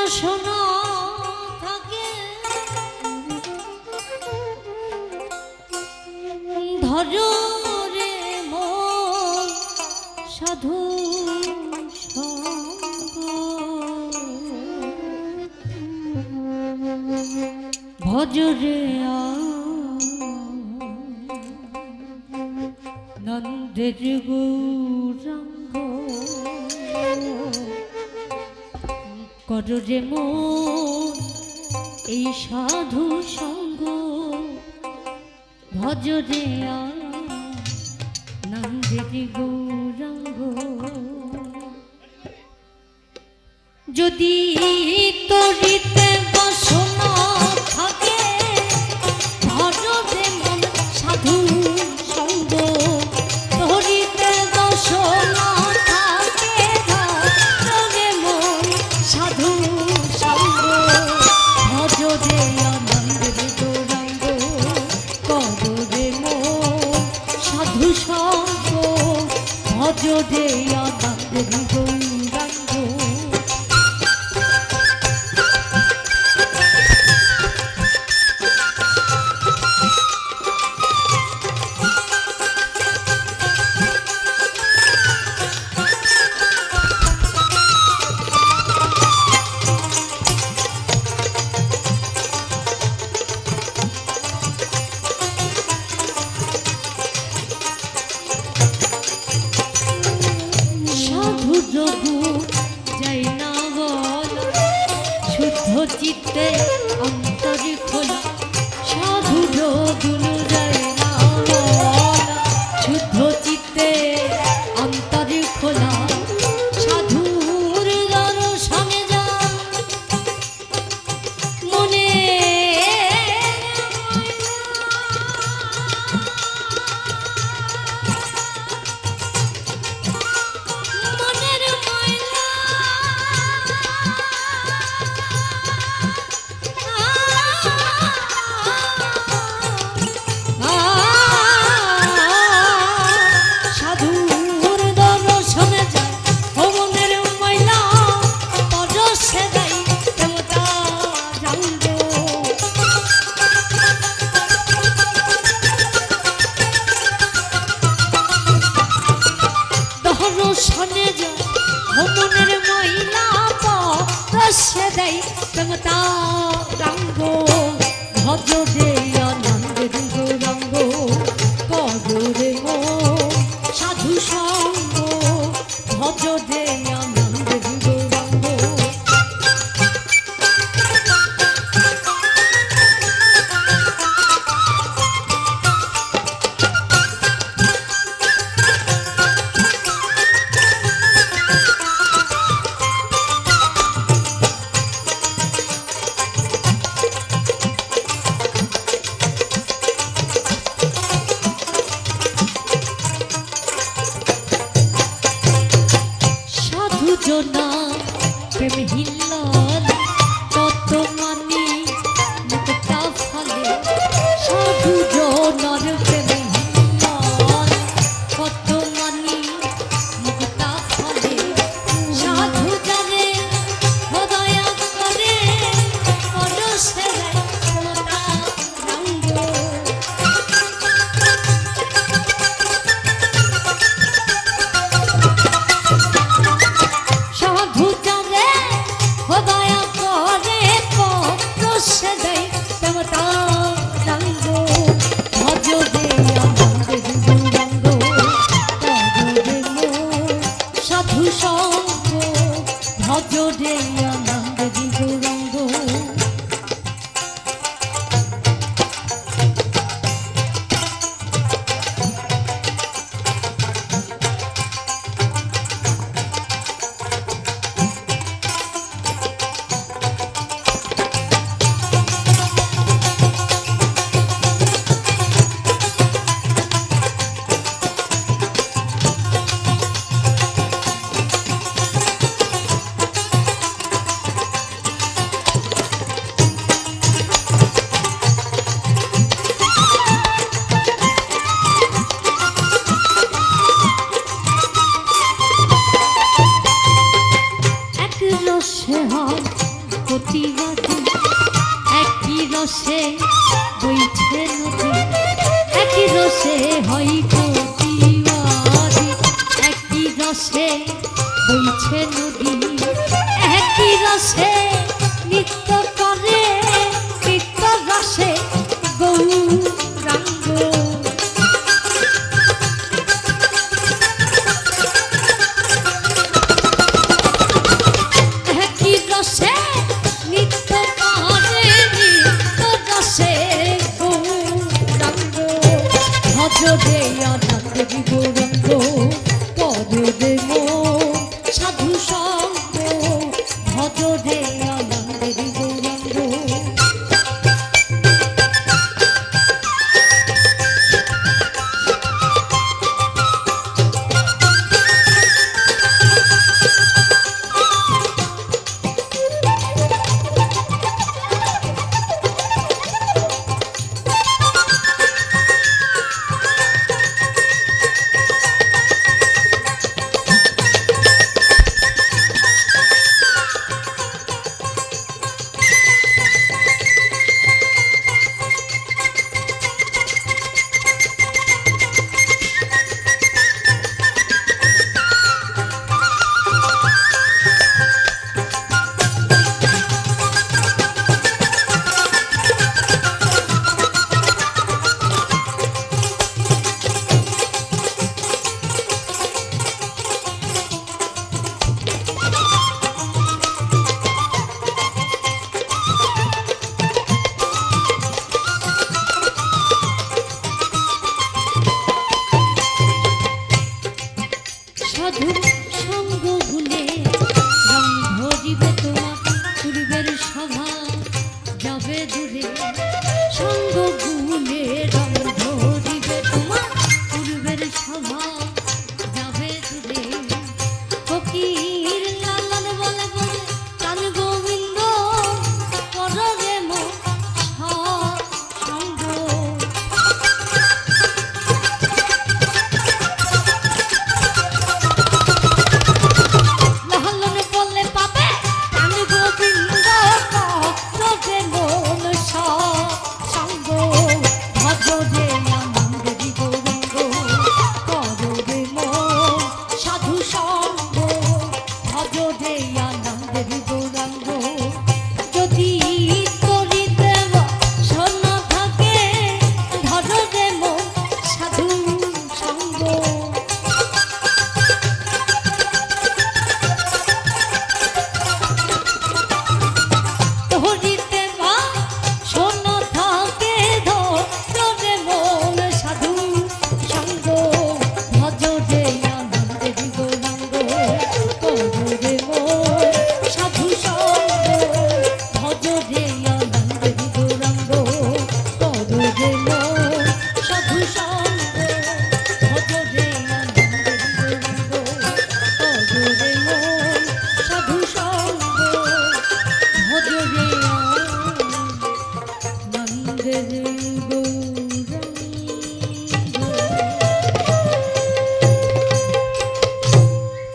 বাসনা থাকে ধরো রে মন সাধু সঙ্গ ভজরে নন্দের গৌরাঙ্গ কররে মন এই সাধু সঙ্গ ভজরে নন্দের গৌরাঙ্গ যদি তরিতে বাসনা থাকে ভজরে মন সাধু সঙ্গ তরিতে বাসনা থাকে ভজরে মন সাধু সঙ্গ ভজরে আনন্দের গৌরাঙ্গ কররে মন সাধু সঙ্গ ভজরে আনন্দের গৌরাঙ্গ চিত্তে অন্তরে খোলা সাধু গুরু যায় না শুদ্ধ চিত্তে অন্তরে খোলা সাধুর দর্শনে যা মনে শোনে যা মনের মহিলা পরশে দেয় প্রেমতা রঙ্গ ভজরে আনন্দের গৌরাঙ্গ কররে মন সাধু সঙ্গ ভজরে আনন্দের গৌরাঙ্গ রসে হয় কোটিবাদী, একই রসে বইছে নদী, একই রসে নিত্য করে, নিত্য রসে গৌরাঙ্গ। একই রসে নিত্য করে, নিত্য রসে গৌরাঙ্গ। ভজ রে